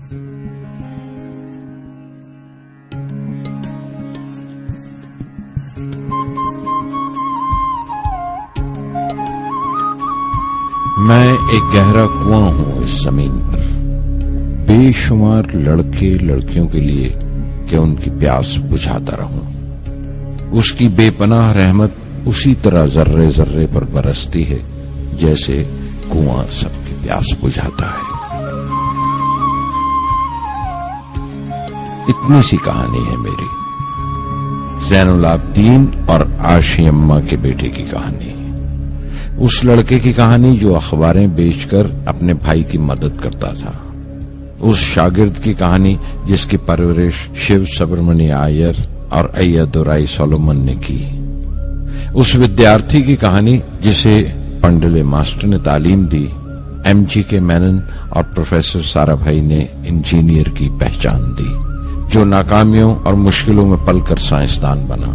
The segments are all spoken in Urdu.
میں ایک گہرا کنواں ہوں اس زمین پر، بے شمار لڑکے لڑکیوں کے لیے کہ ان کی پیاس بجھاتا رہوں۔ اس کی بے پناہ رحمت اسی طرح ذرے ذرے پر برستی ہے جیسے کنواں سب کی پیاس بجھاتا ہے۔ اتنی سی کہانی ہے میری، زین العابدین اور عاشی اماں کے بیٹے کی کہانی، اس لڑکے کی کہانی جو اخباریں بیچ کر اپنے بھائی کی مدد کرتا تھا، اس شاگرد کی کہانی جس کی پرورش شیو سبرمنی آئیر اور ایادورائی سولومن نے کی، اس ودیارتھی کی کہانی جسے پنڈلے ماسٹر نے تعلیم دی، ایم جی کے مینن اور پروفیسر سارا بھائی نے انجینئر کی پہچان دی، جو ناکامیوں اور مشکلوں میں پل کر سائنسدان بنا،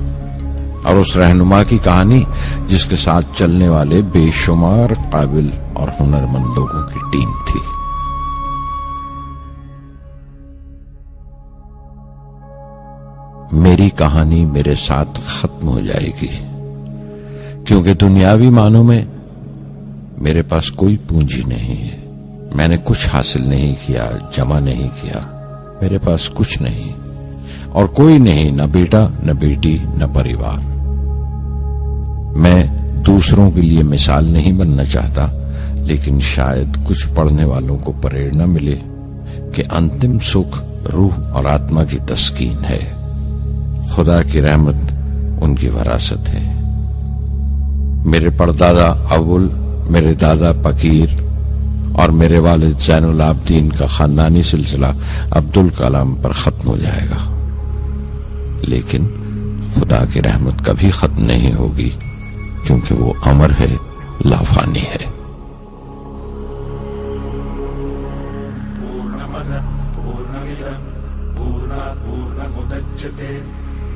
اور اس رہنما کی کہانی جس کے ساتھ چلنے والے بے شمار قابل اور ہنرمند لوگوں کی ٹیم تھی۔ میری کہانی میرے ساتھ ختم ہو جائے گی، کیونکہ دنیاوی معنوں میں میرے پاس کوئی پونجی نہیں ہے، میں نے کچھ حاصل نہیں کیا، جمع نہیں کیا، میرے پاس کچھ نہیں اور کوئی نہیں، نہ بیٹا نہ بیٹی نہ پریوار۔ میں دوسروں کے لیے مثال نہیں بننا چاہتا، لیکن شاید کچھ پڑھنے والوں کو پریرنا ملے کہ انتم سکھ روح اور آتما کی تسکین ہے، خدا کی رحمت ان کی وراثت ہے۔ میرے پردادا اول، میرے دادا پکیر اور میرے والد زین العابدین کا خاندانی سلسلہ عبدالکلام پر ختم ہو جائے گا، لیکن خدا کی رحمت کبھی ختم نہیں ہوگی، کیونکہ وہ امر ہے، لافانی ہے۔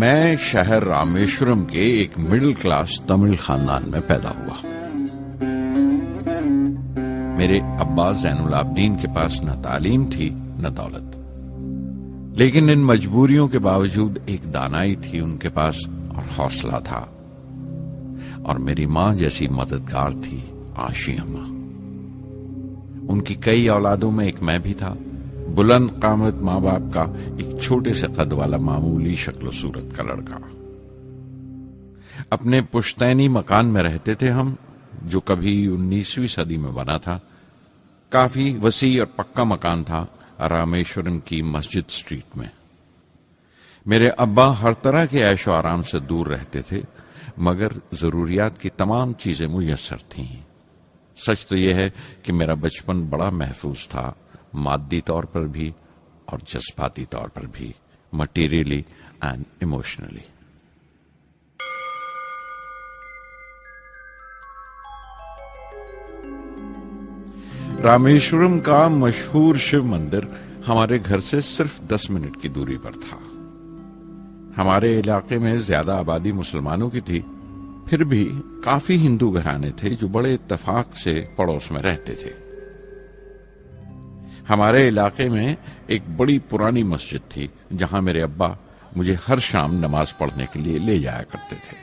میں شہر رامیشورم کے ایک مڈل کلاس تمل خاندان میں پیدا ہوا۔ میرے ابا زین العابدین کے پاس نہ تعلیم تھی نہ دولت، لیکن ان مجبوریوں کے باوجود ایک دانائی تھی ان کے پاس اور حوصلہ تھا، اور میری ماں جیسی مددگار تھی عاشی اماں۔ ان کی کئی اولادوں میں ایک میں بھی تھا، بلند قامت ماں باپ کا ایک چھوٹے سے قد والا معمولی شکل و صورت کا لڑکا۔ اپنے پشتینی مکان میں رہتے تھے ہم، جو کبھی 19ویں صدی میں بنا تھا۔ کافی وسیع اور پکا مکان تھا رامیشورم کی مسجد سٹریٹ میں۔ میرے ابا ہر طرح کے عیش و آرام سے دور رہتے تھے، مگر ضروریات کی تمام چیزیں میسر تھیں۔ سچ تو یہ ہے کہ میرا بچپن بڑا محفوظ تھا، مادی طور پر بھی اور جذباتی طور پر بھی، مٹیریلی اینڈ ایموشنلی۔ رامیشورم کا مشہور شیو مندر ہمارے گھر سے صرف 10 منٹ کی دوری پر تھا۔ ہمارے علاقے میں زیادہ آبادی مسلمانوں کی تھی، پھر بھی کافی ہندو گھرانے تھے جو بڑے اتفاق سے پڑوس میں رہتے تھے۔ ہمارے علاقے میں ایک بڑی پرانی مسجد تھی جہاں میرے ابا مجھے ہر شام نماز پڑھنے کے لیے لے جایا کرتے تھے۔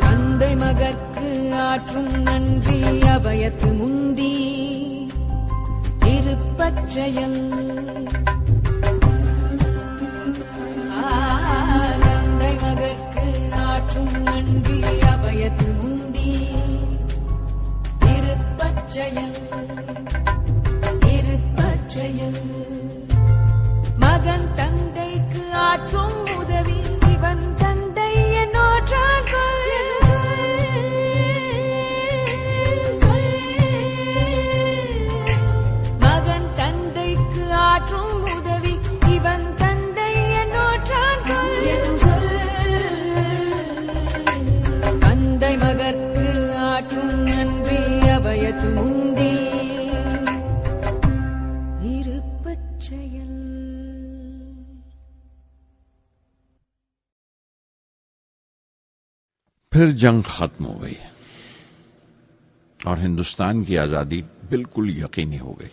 தந்தை மகற்கு ஆற்றும் நன்றி அபயத்து முந்தி இருப்பச்செயல். தந்தை மகற்கு ஆற்றும் நன்றி அபயத்து முந்தி இருப்பச்செயல். இருப்பச்செயல். மகன் தந்தைக்கு ஆற்றும் உதவி இவன் தந்தை என்னோற்றார்கள். پھر جنگ ختم ہو گئی اور ہندوستان کی آزادی بالکل یقینی ہو گئی.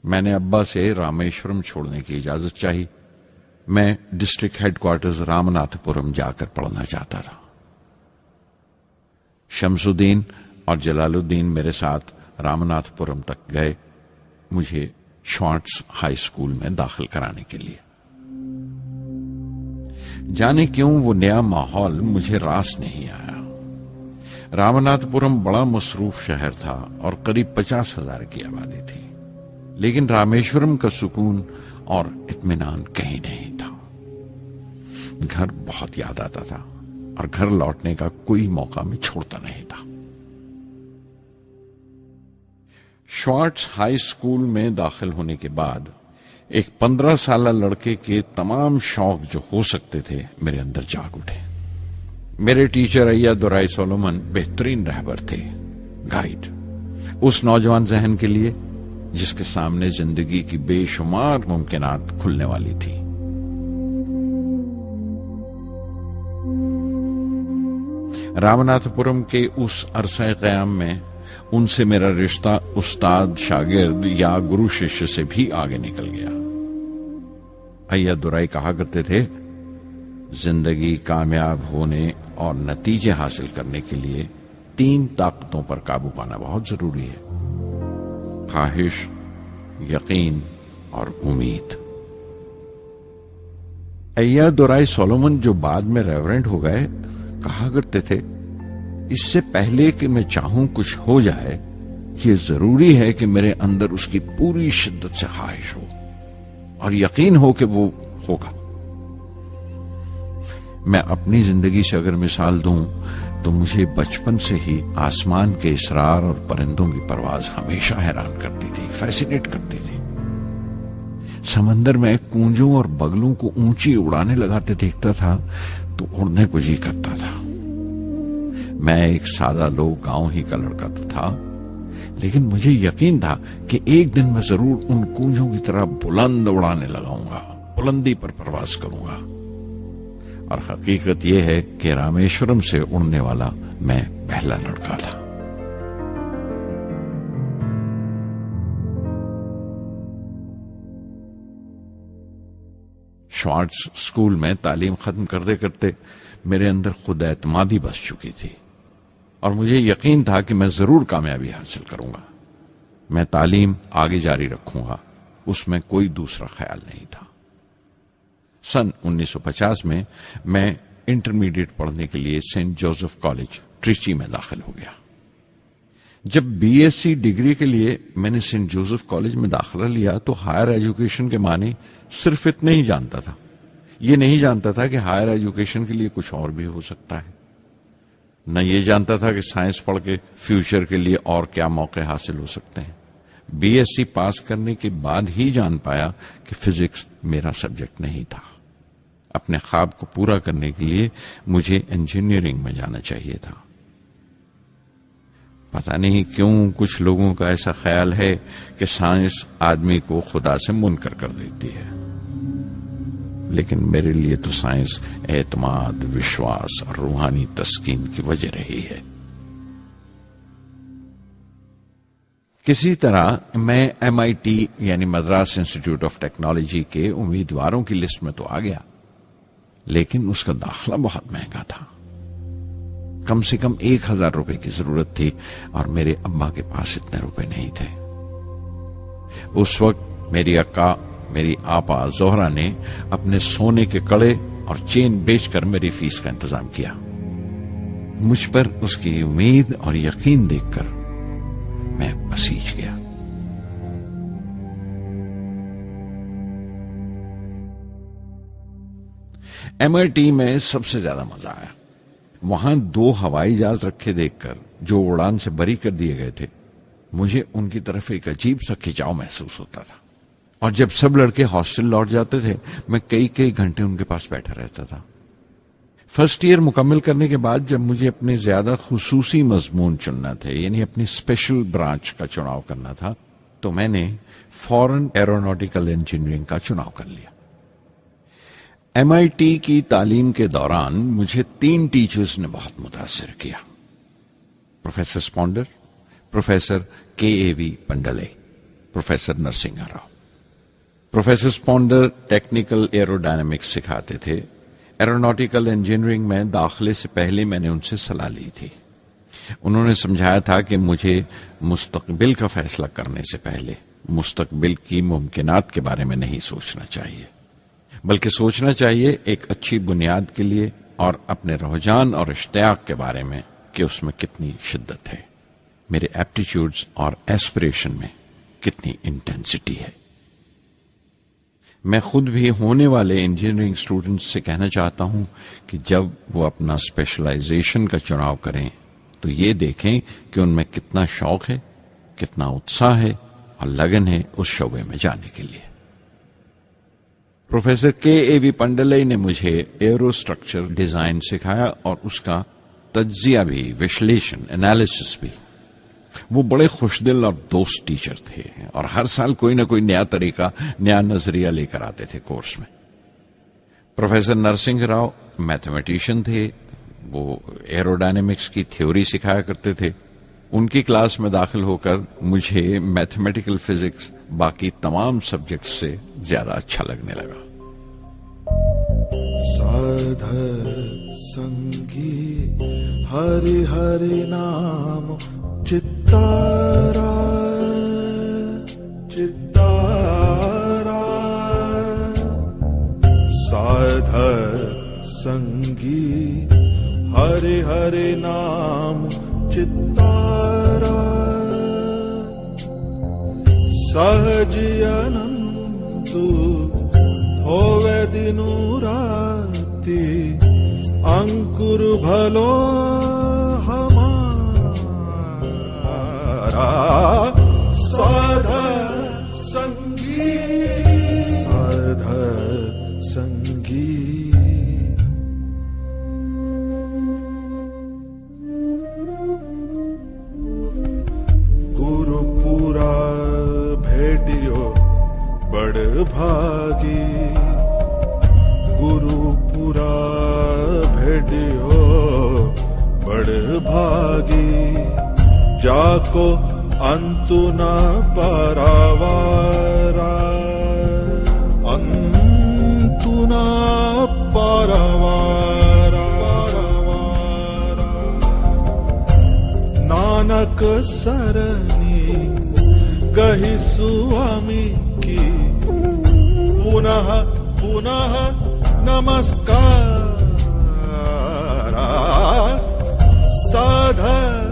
میں نے ابا سے رامیشورم چھوڑنے کی اجازت چاہی. میں ڈسٹرکٹ ہیڈ کوارٹرز رامناتھ پورم جا کر پڑھنا چاہتا تھا. شمس الدین اور جلال الدین میرے ساتھ رامناتھ پورم تک گئے مجھے شوارٹز ہائی اسکول میں داخل کرانے کے لیے. جانے کیوں وہ نیا ماحول مجھے راس نہیں آیا. رامناتھ پورم بڑا مصروف شہر تھا اور قریب 50,000 کی آبادی تھی، لیکن رامیشورم کا سکون اور اطمینان کہیں نہیں تھا. گھر بہت یاد آتا تھا اور گھر لوٹنے کا کوئی موقع میں چھوڑتا نہیں تھا. شوارٹز ہائی اسکول میں داخل ہونے کے بعد ایک 15 سالہ لڑکے کے تمام شوق جو ہو سکتے تھے میرے اندر جاگ اٹھے. میرے ٹیچر ایا دورائی سولومن بہترین رہبر تھے، گائیڈ، اس نوجوان ذہن کے لیے جس کے سامنے زندگی کی بے شمار ممکنات کھلنے والی تھی. رامناتھ پورم کے اس عرصہ قیام میں ان سے میرا رشتہ استاد شاگرد یا گرو شیشیہ سے بھی آگے نکل گیا. ایا دورائی کہا کرتے تھے، زندگی کامیاب ہونے اور نتیجے حاصل کرنے کے لیے 3 طاقتوں پر قابو پانا بہت ضروری ہے: خواہش، یقین اور امید. ایا دورائی سولومن جو بعد میں ریورنڈ ہو گئے کہا کرتے تھے، اس سے پہلے کہ میں چاہوں کچھ ہو جائے یہ ضروری ہے کہ میرے اندر اس کی پوری شدت سے خواہش ہو اور یقین ہو کہ وہ ہوگا. میں اپنی زندگی سے اگر مثال دوں تو مجھے بچپن سے ہی آسمان کے اسرار اور پرندوں کی پرواز ہمیشہ حیران کرتی تھی، فیسینیٹ کرتی تھی. سمندر میں کونجوں اور بگلوں کو اونچی اڑانے لگاتے دیکھتا تھا تو اڑنے کو جی کرتا تھا. میں ایک سادہ لوگ گاؤں ہی کا لڑکا تو تھا، لیکن مجھے یقین تھا کہ ایک دن میں ضرور ان کونجوں کی طرح بلند اڑانے لگاؤں گا، بلندی پر پرواز کروں گا. اور حقیقت یہ ہے کہ رامیشورم سے اڑنے والا میں پہلا لڑکا تھا. شوارٹز اسکول میں تعلیم ختم کرتے کرتے میرے اندر خود اعتمادی بس چکی تھی اور مجھے یقین تھا کہ میں ضرور کامیابی حاصل کروں گا. میں تعلیم آگے جاری رکھوں گا، اس میں کوئی دوسرا خیال نہیں تھا. سن 1950 میں انٹرمیڈیٹ پڑھنے کے لیے سینٹ جوزف کالج ٹریچی میں داخل ہو گیا. جب بی ایس سی ڈگری کے لیے میں نے سینٹ جوزف کالج میں داخلہ لیا تو ہائر ایجوکیشن کے معنی صرف اتنے ہی جانتا تھا. یہ نہیں جانتا تھا کہ ہائر ایجوکیشن کے لیے کچھ اور بھی ہو سکتا ہے. نہ یہ جانتا تھا کہ سائنس پڑھ کے فیوچر کے لیے اور کیا موقع حاصل ہو سکتے ہیں. بی ایس سی پاس کرنے کے بعد ہی جان پایا کہ فزکس میرا سبجیکٹ نہیں تھا. اپنے خواب کو پورا کرنے کے لیے مجھے انجینئرنگ میں جانا چاہیے تھا. پتہ نہیں کیوں کچھ لوگوں کا ایسا خیال ہے کہ سائنس آدمی کو خدا سے منکر کر دیتی ہے، لیکن میرے لیے تو سائنس اعتماد، وشواس اور روحانی تسکین کی وجہ رہی ہے. کسی طرح میں ایم آئی ٹی یعنی مدراس انسٹیٹیوٹ آف ٹیکنالوجی کے امیدواروں کی لسٹ میں تو آ گیا، لیکن اس کا داخلہ بہت مہنگا تھا. کم سے کم 1,000 روپے کی ضرورت تھی اور میرے ابا کے پاس اتنے روپے نہیں تھے. اس وقت میری اکا، میری آپا زہرا نے اپنے سونے کے کڑے اور چین بیچ کر میری فیس کا انتظام کیا. مجھ پر اس کی امید اور یقین دیکھ کر میں بسیج گیا. ایم آئی ٹی میں سب سے زیادہ مزہ آیا. وہاں 2 ہوائی جہاز رکھے دیکھ کر جو اڑان سے بری کر دیے گئے تھے، مجھے ان کی طرف ایک عجیب سا کھچاؤ محسوس ہوتا تھا. اور جب سب لڑکے ہاسٹل لوٹ جاتے تھے میں کئی گھنٹے ان کے پاس بیٹھا رہتا تھا. فرسٹ ایئر مکمل کرنے کے بعد جب مجھے اپنے زیادہ خصوصی مضمون چننا تھے، یعنی اپنی اسپیشل برانچ کا چناؤ کرنا تھا، تو میں نے فورن ایروناٹیکل انجینئرنگ کا چناؤ کر لیا. MIT کی تعلیم کے دوران مجھے 3 ٹیچرز نے بہت متاثر کیا: پروفیسر اسپونڈر، professor KAV Pandalai, professor Narasimha Rao. Professor اسپونڈر ٹیکنیکل ایروڈائنامکس سکھاتے تھے۔ ایروناٹیکل انجینئرنگ میں داخلے سے پہلے میں نے ان سے صلاح لی تھی۔ انہوں نے سمجھایا تھا کہ مجھے مستقبل کا فیصلہ کرنے سے پہلے مستقبل کی ممکنات کے بارے میں نہیں سوچنا چاہیے، بلکہ سوچنا چاہیے ایک اچھی بنیاد کے لیے اور اپنے رجحان اور اشتیاق کے بارے میں کہ اس میں کتنی شدت ہے، میرے ایپٹیچیوڈز اور ایسپریشن میں کتنی انٹینسٹی ہے۔ میں خود بھی ہونے والے انجینئرنگ اسٹوڈنٹس سے کہنا چاہتا ہوں کہ جب وہ اپنا اسپیشلائزیشن کا چناؤ کریں تو یہ دیکھیں کہ ان میں کتنا شوق ہے، کتنا اتساہ ہے اور لگن ہے اس شعبے میں جانے کے لیے۔ پروفیسر KAV پنڈلے نے مجھے ایرو اسٹرکچر ڈیزائن سکھایا اور اس کا تجزیہ بھی، وشلیشن، انالیسس بھی۔ وہ بڑے خوش دل اور دوست ٹیچر تھے اور ہر سال کوئی نہ کوئی نیا طریقہ، نیا نظریہ لے کر آتے تھے کورس میں۔ پروفیسر نرسنگھ راؤ میتھمیٹیشین تھے، وہ ایروڈائنامکس کی تھیوری سکھایا کرتے تھے۔ ان کی کلاس میں داخل ہو کر مجھے میتھمیٹیکل فزکس باقی تمام سبجیکٹس سے زیادہ اچھا لگنے لگا۔ سادھر سنگی ہری ہری نام چتارا چتارا، سادھر سنگی ہری ہری نام چتارا، سہجی انت ہوے دنو راتی، انکر بھلو سادھر سنگی سادھر سنگی۔ گرو پورا بھیٹیو بڑ بھاگی، گرو پورا بھیٹیو بڑ بھاگی، جاکو انت نہ پاراوارا، انت نہ پاراوارا، نانک سرنی گہی سوامی کی، پنہ پنہ نمسکار، سادھر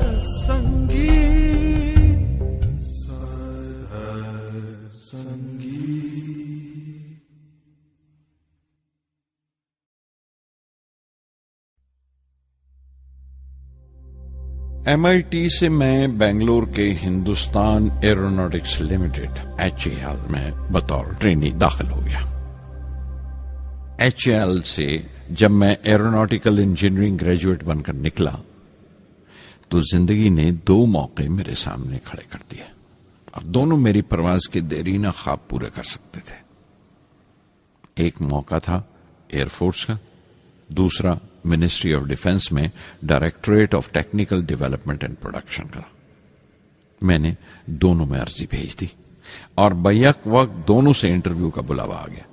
MIT سے میں بنگلور کے ہندوستان ایروناٹکس لمیٹڈ HAL میں بطور ٹرینی داخل ہو گیا۔ HAL سے جب میں ایروناٹیکل انجینئرنگ گریجویٹ بن کر نکلا تو زندگی نے 2 موقع میرے سامنے کھڑے کر دیے اور دونوں میری پرواز کے دیرینہ خواب پورے کر سکتے تھے۔ ایک موقع تھا ایئر فورس کا، دوسرا منسٹری آف ڈیفنس میں directorate of technical development and production کا۔ میں نے دونوں میں عرضی بھیج دی اور بیک وقت دونوں سے انٹرویو کا بلاوا آ گیا۔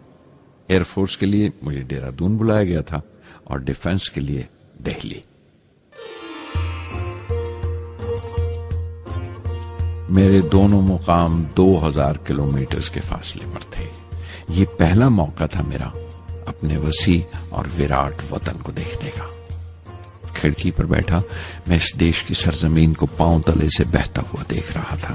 ایئر فورس کے لیے مجھے دہرادون بلایا گیا تھا اور ڈیفنس کے لیے دہلی۔ میرے دونوں مقام 2000 کلومیٹر کے فاصلے پر تھے۔ یہ پہلا موقع تھا میرا اپنے وسیع اور وراٹ وطن کو دیکھنے کا۔ کھڑکی پر بیٹھا میں اس دیش کی سرزمین کو پاؤں تلے سے بہتا ہوا دیکھ رہا تھا۔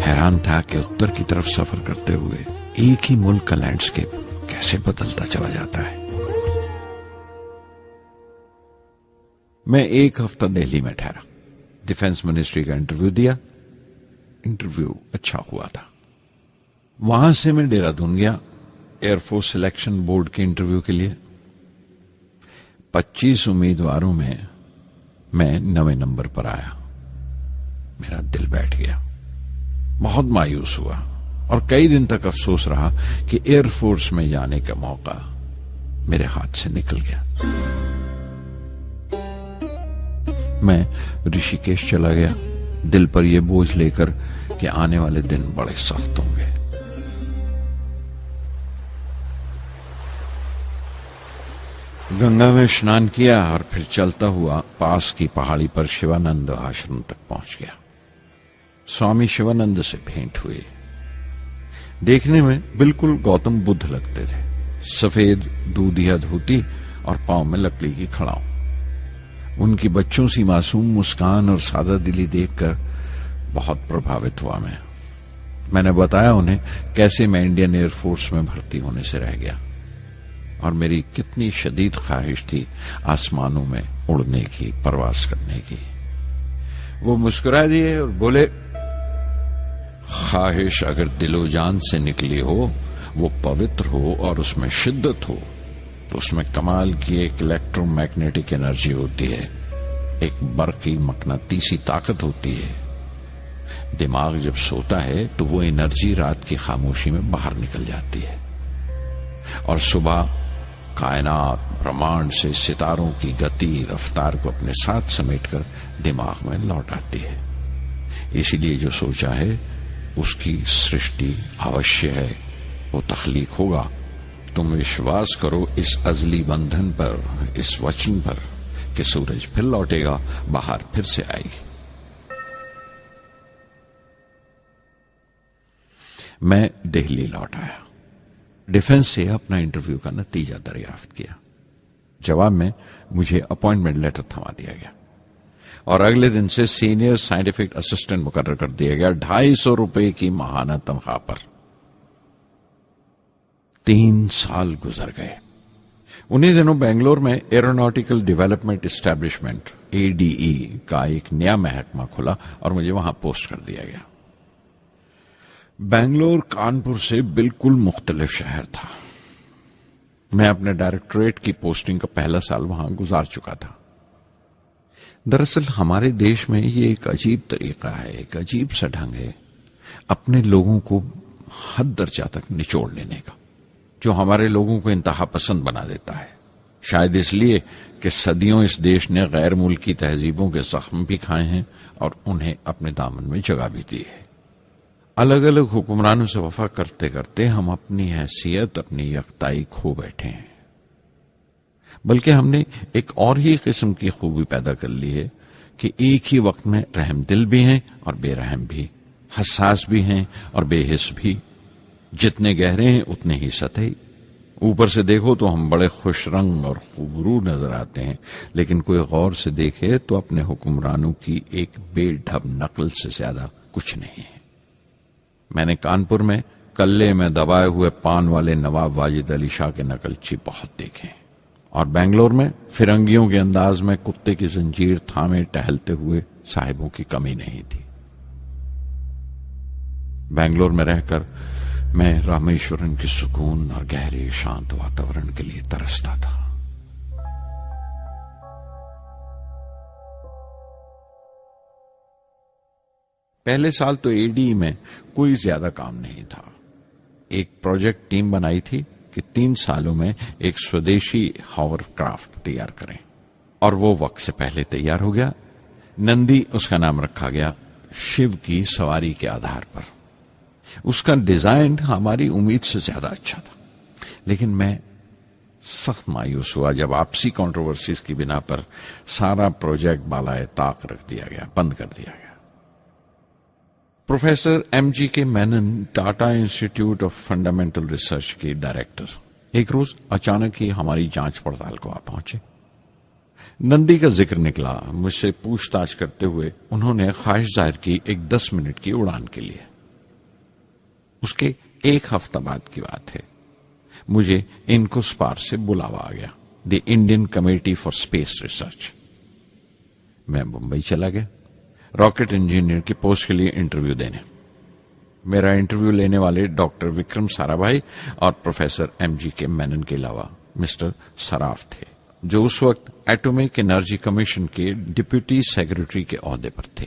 حیران تھا کہ اتر کی طرف سفر کرتے ہوئے ایک ہی ملک کا لینڈسکیپ کیسے بدلتا چلا جاتا ہے۔ میں 1 ہفتہ دہلی میں ٹھہرا، ڈیفنس منسٹری کا انٹرویو دیا۔ انٹرویو اچھا ہوا تھا۔ وہاں سے میں دہرادون گیا ایئر فورس سلیکشن بورڈ کے انٹرویو کے لیے۔ 25 امیدواروں میں 9ویں نمبر پر آیا۔ میرا دل بیٹھ گیا، بہت مایوس ہوا اور کئی دن تک افسوس رہا کہ ایئر فورس میں جانے کا موقع میرے ہاتھ سے نکل گیا۔ میں رشی کیش چلا گیا، دل پر یہ بوجھ لے کر کہ آنے والے دن بڑے سخت ہوں گے۔ گنگا میں اسنان کیا اور پھر چلتا ہوا پاس کی پہاڑی پر شیوانند آشرم تک پہنچ گیا۔ سوامی شیوانند سے بھیٹ ہوئے۔ دیکھنے میں بالکل گوتم بدھ لگتے تھے، سفید دودھیا دھوتی اور پاؤں میں لکڑی کی کھڑاؤں۔ ان کی بچوں سی معصوم مسکان اور سادہ دلی دیکھ کر بہت پربھاوت ہوا میں نے بتایا انہیں کیسے میں انڈین ایئر فورس میں بھرتی ہونے سے رہ گیا اور میری کتنی شدید خواہش تھی آسمانوں میں اڑنے کی، پرواز کرنے کی۔ وہ مسکرا دیے اور بولے، خواہش اگر دل و جان سے نکلی ہو، وہ پوتر ہو اور اس میں شدت ہو، تو اس میں کمال کی ایک الیکٹرو میگنیٹک انرجی ہوتی ہے، ایک برقی مقناطیسی طاقت ہوتی ہے۔ دماغ جب سوتا ہے تو وہ انرجی رات کی خاموشی میں باہر نکل جاتی ہے اور صبح کائنات برہمانڈ سے ستاروں کی گتی رفتار کو اپنے ساتھ سمیٹ کر دماغ میں لوٹ آتی ہے۔ اسی لیے جو سوچا ہے اس کی سرشٹی اوشیہ ہے، وہ تخلیق ہوگا۔ تم وشواس کرو اس ازلی بندھن پر، اس وچن پر کہ سورج پھر لوٹے گا، باہر پھر سے آئے گی۔ میں دہلی لوٹ آیا، ڈیفنس سے اپنا انٹرویو کا نتیجہ دریافت کیا۔ جواب میں مجھے اپوائنٹمنٹ لیٹر تھما دیا گیا اور اگلے دن سے سینئر سائنٹیفک اسسٹنٹ مقرر کر دیا گیا، 250 روپے کی ماہانہ تنخواہ پر۔ 3 سال گزر گئے۔ انہی دنوں بنگلور میں ایروناٹیکل ڈیولپمنٹ اسٹیبلشمنٹ ADE کا ایک نیا محکمہ کھلا اور مجھے وہاں پوسٹ کر دیا گیا۔ بنگلور کانپور سے بالکل مختلف شہر تھا۔ میں اپنے ڈائریکٹوریٹ کی پوسٹنگ کا پہلا سال وہاں گزار چکا تھا۔ دراصل ہمارے دیش میں یہ ایک عجیب طریقہ ہے، ایک عجیب سا ڈھنگ ہے اپنے لوگوں کو حد درجہ تک نچوڑ لینے کا، جو ہمارے لوگوں کو انتہا پسند بنا دیتا ہے۔ شاید اس لیے کہ صدیوں اس دیش نے غیر ملکی تہذیبوں کے زخم بھی کھائے ہیں اور انہیں اپنے دامن میں جگہ بھی دی ہے۔ الگ الگ حکمرانوں سے وفا کرتے کرتے ہم اپنی حیثیت، اپنی یکتائی کھو بیٹھے ہیں، بلکہ ہم نے ایک اور ہی قسم کی خوبی پیدا کر لی ہے کہ ایک ہی وقت میں رحم دل بھی ہیں اور بے رحم بھی، حساس بھی ہیں اور بے حس بھی، جتنے گہرے ہیں اتنے ہی سطحی۔ اوپر سے دیکھو تو ہم بڑے خوش رنگ اور خوبرو نظر آتے ہیں، لیکن کوئی غور سے دیکھے تو اپنے حکمرانوں کی ایک بے ڈھب نقل سے زیادہ کچھ نہیں ہے۔ میں نے کانپور میں کلے میں دبائے ہوئے پان والے نواب واجد علی شاہ کے نقلچی بہت دیکھے، اور بنگلور میں فرنگیوں کے انداز میں کتے کی زنجیر تھامے ٹہلتے ہوئے صاحبوں کی کمی نہیں تھی۔ بنگلور میں رہ کر میں رامیشورن کی سکون اور گہرے شانت واتاورن کے لیے ترستا تھا۔ پہلے سال تو ADE میں کوئی زیادہ کام نہیں تھا۔ ایک پروجیکٹ ٹیم بنائی تھی کہ 3 سالوں میں ایک سودیشی ہاور کرافٹ تیار کریں، اور وہ وقت سے پہلے تیار ہو گیا۔ نندی اس کا نام رکھا گیا، شیو کی سواری کے آدھار پر۔ اس کا ڈیزائن ہماری امید سے زیادہ اچھا تھا، لیکن میں سخت مایوس ہوا جب آپسی کنٹروورسیز کی بنا پر سارا پروجیکٹ بالائے طاق رکھ دیا گیا، بند کر دیا گیا۔ Professor MGK Menon, Tata institute of fundamental research کے ڈائریکٹر، ایک روز اچانک ہی ہماری جانچ پڑتال کو آ پہنچے۔ نندی کا ذکر نکلا، مجھ سے پوچھ تاچھ کرتے ہوئے انہوں نے خواہش ظاہر کی ایک 10 منٹ کی اڑان کے لیے۔ اس کے 1 ہفتہ بعد کی بات ہے، مجھے انکوسپار سے بلاوا آ گیا، the Indian committee for space research. میں ممبئی چلا گیا راکٹ انجینئر کی پوسٹ کے لیے انٹرویو دینے۔ میرا انٹرویو لینے والے ڈاکٹر وکرم سارا بھائی اور پروفیسر MGK مینن کے علاوہ مسٹر سراف تھے، جو اس وقت ایٹمک انرجی کمیشن کے ڈپٹی سیکرٹری کے عہدے پر تھے۔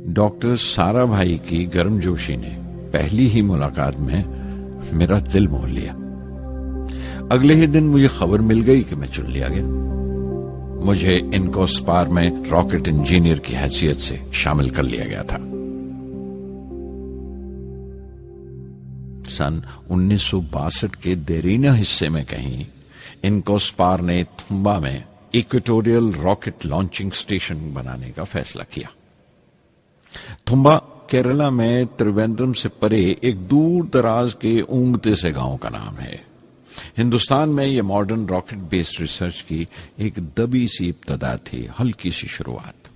ڈاکٹر سارا بھائی کی گرم جوشی نے پہلی ہی ملاقات میں میرا دل موہ لیا۔ اگلے ہی دن مجھے خبر مل گئی کہ میں چن لیا گیا۔ مجھے انکوسپار میں راکٹ انجینئر کی حیثیت سے شامل کر لیا گیا تھا۔ سن 1962 کے دیرینہ حصے میں کہیں انکوسپار نے تھمبا میں ایکویٹوریل راکٹ لانچنگ اسٹیشن بنانے کا فیصلہ کیا۔ تھمبا کیرلا میں تریویندرم سے پرے ایک دور دراز کے اونگتے سے گاؤں کا نام ہے۔ ہندوستان میں یہ ماڈرن راکٹ بیسڈ ریسرچ کی ایک دبی سی ابتدا تھی، ہلکی سی شروعات۔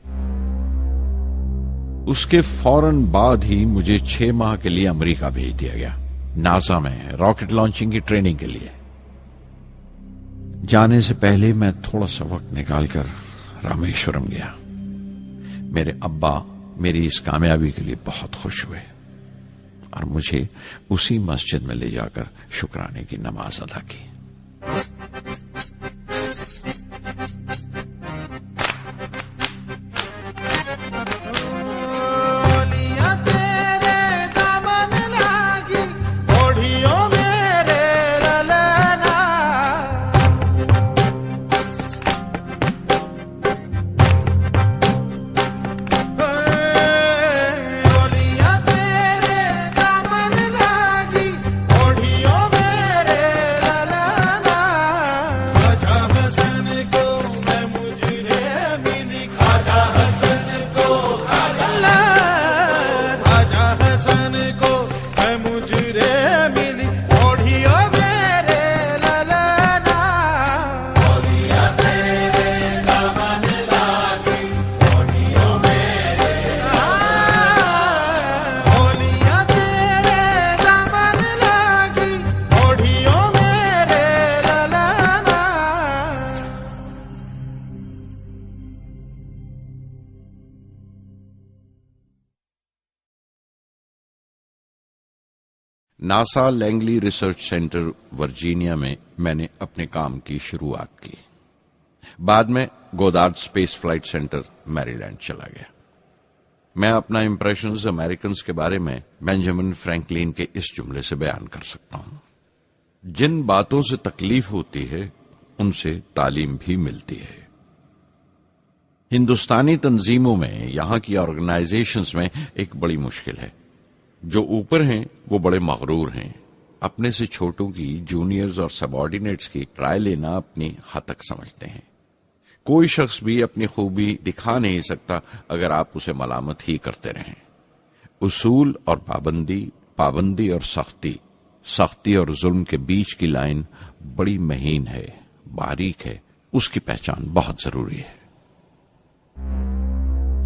اس کے فوراً بعد ہی مجھے 6 ماہ کے لیے امریکہ بھیج دیا گیا، ناسا میں راکٹ لانچنگ کی ٹریننگ کے لیے۔ جانے سے پہلے میں تھوڑا سا وقت نکال کر رامیشورم گیا۔ میرے ابا میری اس کامیابی کے لیے بہت خوش ہوئے اور مجھے اسی مسجد میں لے جا کر شکرانے کی نماز ادا کی۔ NASA Langley research centre Virginia میں نے اپنے کام کی شروعات کی۔ بعد میں گودارڈ اسپیس فلائٹ سینٹر میری لینڈ چلا گیا۔ میں اپنا امپریشنز امریکنز کے بارے میں بینجامن فرینکلن کے اس جملے سے بیان کر سکتا ہوں: جن باتوں سے تکلیف ہوتی ہے ان سے تعلیم بھی ملتی ہے۔ ہندوستانی تنظیموں میں، یہاں کی آرگنائزیشنز میں ایک بڑی مشکل ہے۔ جو اوپر ہیں وہ بڑے مغرور ہیں، اپنے سے چھوٹوں کی، جونیئرز اور سب آرڈینیٹس کی رائے لینا اپنی حد تک سمجھتے ہیں۔ کوئی شخص بھی اپنی خوبی دکھا نہیں سکتا اگر آپ اسے ملامت ہی کرتے رہیں۔ اصول اور پابندی، پابندی اور سختی، سختی اور ظلم کے بیچ کی لائن بڑی مہین ہے، باریک ہے، اس کی پہچان بہت ضروری ہے۔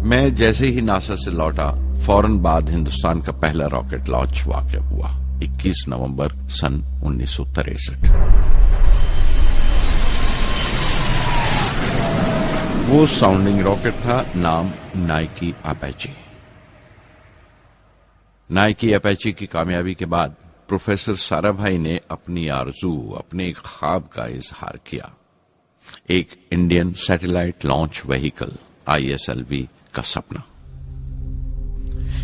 میں جیسے ہی ناسا سے لوٹا، فوراً بعد ہندوستان کا پہلا راکٹ لانچ واقع ہوا، 21 نومبر سن 1963۔ وہ ساؤنڈنگ راکٹ تھا، نام نائکی اپیچی۔ نائکی اپیچی کی کامیابی کے بعد پروفیسر سارا بھائی نے اپنی آرزو، اپنے ایک خواب کا اظہار کیا، ایک Indian satellite launch vehicle ISLV کا سپنا۔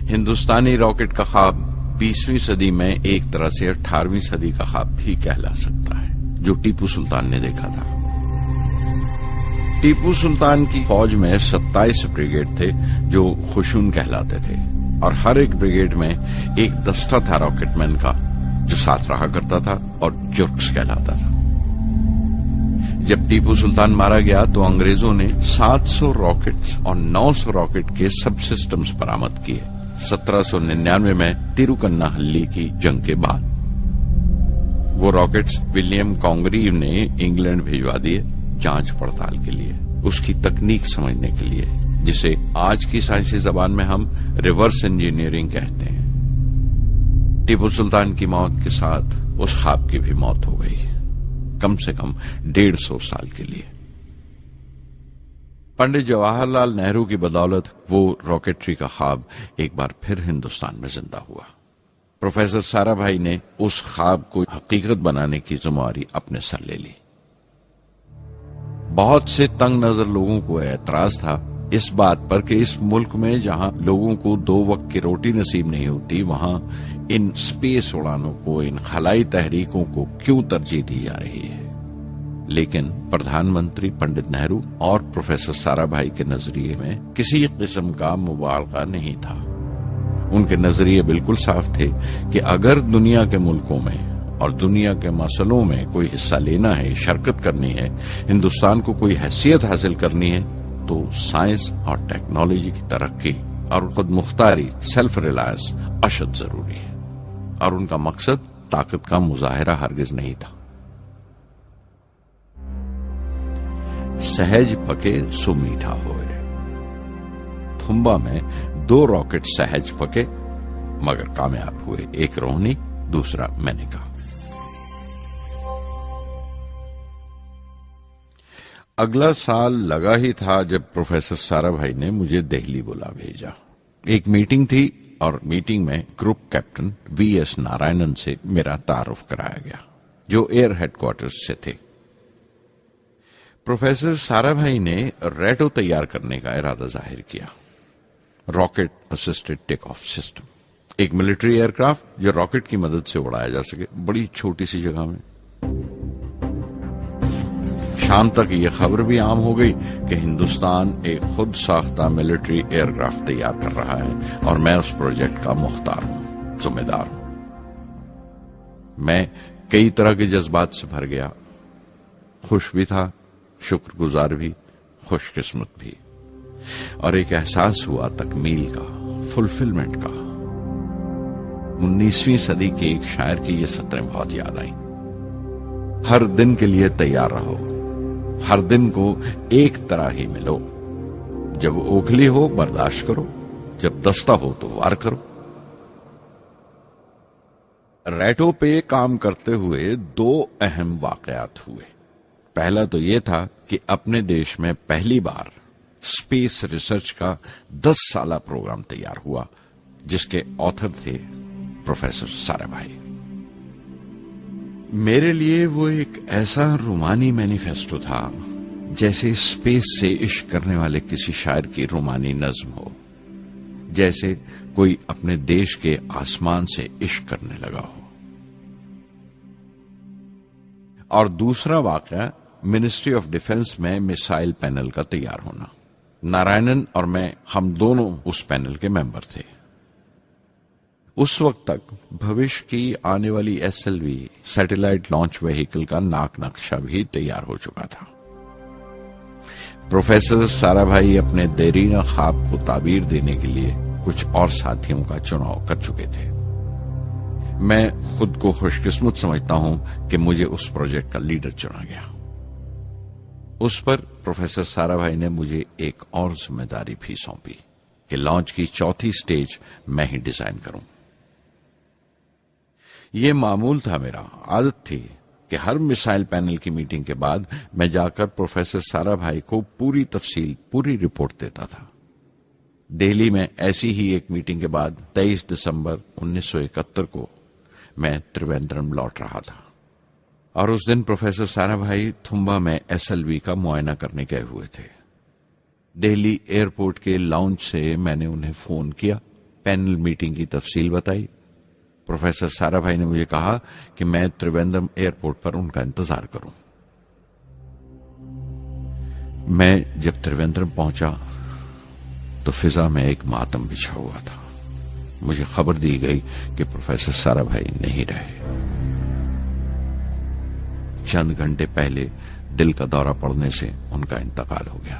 ہندوستانی راکٹ کا خواب 20ویں صدی میں ایک طرح سے 18ویں صدی کا خواب بھی کہلا سکتا ہے، جو ٹیپو سلطان نے دیکھا تھا۔ ٹیپو سلطان کی فوج میں 27 بریگیڈ تھے جو خشون کہلاتے تھے، اور ہر ایک بریگیڈ میں ایک دستہ تھا راکٹ مین کا جو ساتھ رہا کرتا تھا اور جرکس کہلاتا تھا۔ جب ٹیپو سلطان مارا گیا تو انگریزوں نے 700 راکٹس اور 900 راکٹ کے سب سسٹمز برآمد کیے 1799 میں تیروکناہلی کی جنگ کے بعد۔ وہ راکٹس ولیم کانگریو نے انگلینڈ بھیجوا دیے جانچ پڑتال کے لیے، اس کی تکنیک سمجھنے کے لیے، جسے آج کی سائنسی زبان میں ہم ریورس انجینئرنگ کہتے ہیں۔ ٹیپو سلطان کی موت کے ساتھ اس خواب کی بھی موت ہو گئی، کم سے کم 150 سال کے لیے۔ پنڈت جواہر لال نہرو کی بدولت وہ راکٹری کا خواب ایک بار پھر ہندوستان میں زندہ ہوا۔ پروفیسر سارا بھائی نے اس خواب کو حقیقت بنانے کی ذمہ داری اپنے سر لے لی۔ بہت سے تنگ نظر لوگوں کو اعتراض تھا اس بات پر کہ اس ملک میں جہاں لوگوں کو 2 وقت کی روٹی نصیب نہیں ہوتی وہاں ان سپیس اڑانوں کو، ان خلائی تحریکوں کو کیوں ترجیح دی جا رہی ہے۔ لیکن پردھان منتری پنڈت نہرو اور پروفیسر سارا بھائی کے نظریے میں کسی قسم کا مبالغہ نہیں تھا۔ ان کے نظریے بالکل صاف تھے کہ اگر دنیا کے ملکوں میں اور دنیا کے مسئلوں میں کوئی حصہ لینا ہے، شرکت کرنی ہے، ہندوستان کو کوئی حیثیت حاصل کرنی ہے تو سائنس اور ٹیکنالوجی کی ترقی اور خود مختاری، سیلف ریلائنس اشد ضروری ہے، اور ان کا مقصد طاقت کا مظاہرہ ہرگز نہیں تھا۔ سہج پکے سو میٹھا ہوئے، تھمبا میں 2 راکٹ سہج پکے مگر کامیاب ہوئے، ایک روہنی، دوسرا مینیکا۔ اگلا سال لگا ہی تھا جب پروفیسر سارا بھائی نے مجھے دہلی بلا بھیجا۔ ایک میٹنگ تھی اور میٹنگ میں group captain V S Narayanan سے میرا تعارف کرایا گیا جو ایئر ہیڈ کوارٹرز سے تھے۔ پروفیسر سارا بھائی نے ریٹو تیار کرنے کا ارادہ ظاہر کیا، rocket assisted take of system, ایک ملٹری ایئر کرافٹ جو راکٹ کی مدد سے اڑایا جا سکے بڑی چھوٹی سی جگہ میں۔ شام تک یہ خبر بھی عام ہو گئی کہ ہندوستان ایک خود ساختہ ملٹری ایئر کرافٹ تیار کر رہا ہے اور میں اس پروجیکٹ کا مختار ہوں، ذمہ دار ہوں۔ میں کئی طرح کے جذبات سے بھر گیا، خوش بھی تھا، شکر گزار بھی، خوش قسمت بھی، اور ایک احساس ہوا تکمیل کا، فلفلمنٹ کا۔ 19ویں صدی کے ایک شاعر کی یہ سطریں بہت یاد آئیں، ہر دن کے لیے تیار رہو، ہر دن کو ایک طرح ہی ملو، جب اوکھلی ہو برداشت کرو، جب دستہ ہو تو وار کرو۔ ریٹو پہ کام کرتے ہوئے 2 اہم واقعات ہوئے۔ پہلا تو یہ تھا کہ اپنے دیش میں پہلی بار اسپیس ریسرچ کا 10 سالہ پروگرام تیار ہوا جس کے آتھر تھے پروفیسر سارا بھائی۔ میرے لیے وہ ایک ایسا رومانی مینیفیسٹو تھا جیسے اسپیس سے عشق کرنے والے کسی شاعر کی رومانی نظم ہو، جیسے کوئی اپنے دیش کے آسمان سے عشق کرنے لگا ہو۔ اور دوسرا واقعہ منسٹری آف ڈیفنس میں میسائل پینل کا تیار ہونا۔ نارائنن اور میں، ہم دونوں اس پینل کے ممبر تھے۔ اس وقت تک بھوش کی آنے والی SLV سیٹلائٹ لانچ وہیکل کا ناک نقشہ بھی تیار ہو چکا تھا۔ پروفیسر سارا بھائی اپنے دیرینہ خواب کو تعبیر دینے کے لیے کچھ اور ساتھیوں کا چناؤ کر چکے تھے۔ میں خود کو خوش قسمت سمجھتا ہوں کہ مجھے اس پروجیکٹ کا لیڈر چنا گیا۔ اس پر پروفیسر سارا بھائی نے مجھے ایک اور ذمہ داری بھی سونپی کہ لانچ کی 4تھی سٹیج میں ہی ڈیزائن کروں۔ یہ معمول تھا، میرا عادت تھی کہ ہر میسائل پینل کی میٹنگ کے بعد میں جا کر پروفیسر سارا بھائی کو پوری تفصیل، پوری رپورٹ دیتا تھا۔ دہلی میں ایسی ہی ایک میٹنگ کے بعد 23 دسمبر 1971 کو میں تریویندرم لوٹ رہا تھا، اور اس دن پروفیسر سارا بھائی تھمبا میں SLV کا معائنہ کرنے گئے ہوئے تھے۔ دہلی ایئرپورٹ کے لاؤنج سے میں نے انہیں فون کیا، پینل میٹنگ کی تفصیل بتائی۔ پروفیسر سارا بھائی نے مجھے کہا کہ میں تریویندرم ایئرپورٹ پر ان کا انتظار کروں۔ میں جب تریویندرم پہنچا تو فضا میں ایک ماتم بچھا ہوا تھا۔ مجھے خبر دی گئی کہ پروفیسر سارا بھائی نہیں رہے۔ چند گھنٹے پہلے دل کا دورہ پڑنے سے ان کا انتقال ہو گیا۔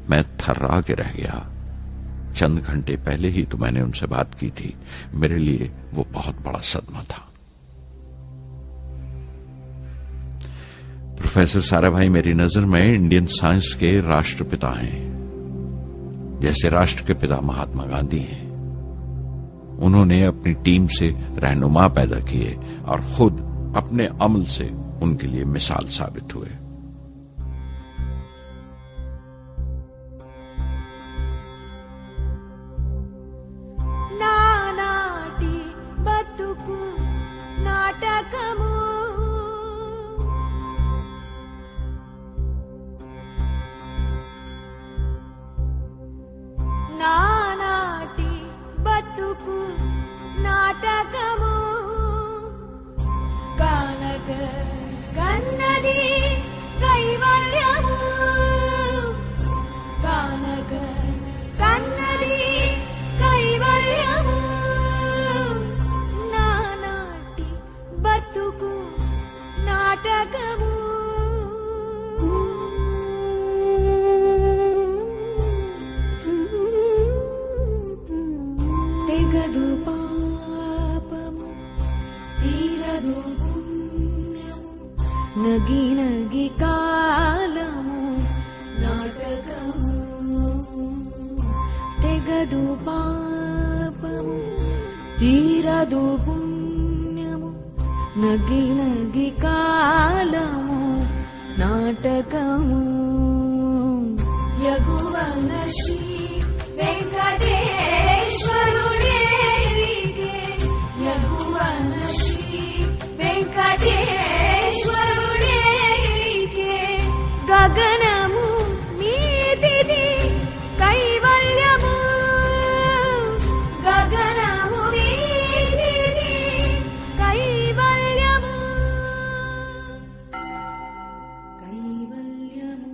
میں تھرا کے رہ گیا۔ چند گھنٹے پہلے ہی تو میں نے ان سے بات کی تھی، میرے لیے وہ بہت بڑا صدمہ تھا۔ پروفیسر سارا بھائی میری نظر میں انڈین سائنس کے راشٹر پتا ہیں، جیسے راشٹر کے پتا مہاتما گاندھی ہیں۔ انہوں نے اپنی ٹیم سے رہنما پیدا کیے اور خود اپنے عمل سے ان کے لیے مثال ثابت ہوئے۔ నానాటి బతుకు నాటకము తీరదు పాపము తీరదు పుణ్యము నగి నగి కాలము నాటకము యగువన Shri వెంకటేశ్వరుడేకే యగువన Shri వెంకటేశ్వరుడేకే గగనము నీతిది కైవల్యము గగనము నీతిది కైవల్యము కైవల్యము.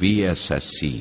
VSSC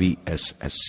VSSC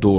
2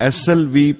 SLV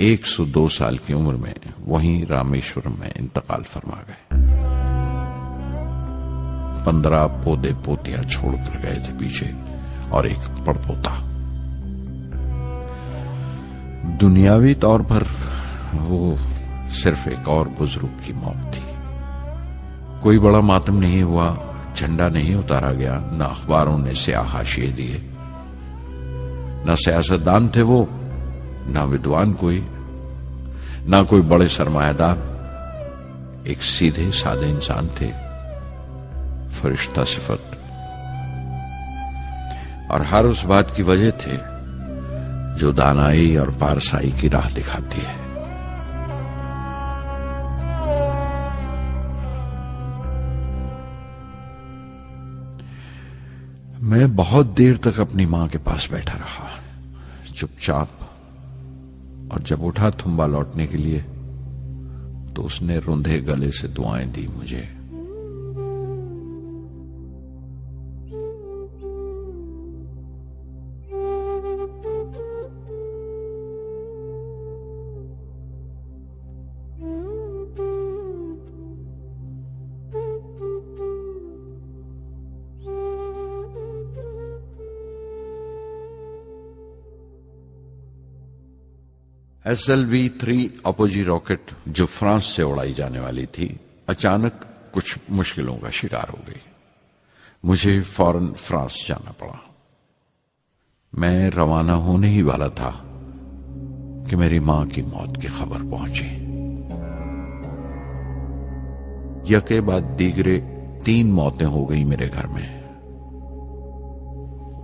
102 سال کی عمر میں وہیں رامیشورم میں انتقال فرما گئے. 15 پودے پوتیاں چھوڑ کر گئے تھے پیچھے اور ایک پڑپوتا. دنیاوی طور پر وہ صرف ایک اور بزرگ کی موت تھی. کوئی بڑا ماتم نہیں ہوا، جھنڈا نہیں اتارا گیا، نہ اخباروں نے سیاہ حاشیے دیے، نہ سیاستدان تھے وہ، نہ ودوان کوئی، نہ کوئی بڑے سرمایہ دار. ایک سیدھے سادے انسان تھے، فرشتہ صفت، اور ہر اس بات کی وجہ تھے جو دانائی اور پارسائی کی راہ دکھاتی ہے. میں بہت دیر تک اپنی ماں کے پاس بیٹھا رہا، چپ چاپ، اور جب اٹھا تھمبا لوٹنے کے لیے تو اس نے روندھے گلے سے دعائیں دی مجھے. SLV-3 اپوجی راکٹ جو فرانس سے اڑائی جانے والی تھی اچانک کچھ مشکلوں کا شکار ہو گئی. مجھے فوراً فرانس جانا پڑا. میں روانہ ہونے ہی والا تھا کہ میری ماں کی موت کی خبر پہنچی. یکے بعد دیگرے 3 موتیں ہو گئی میرے گھر میں.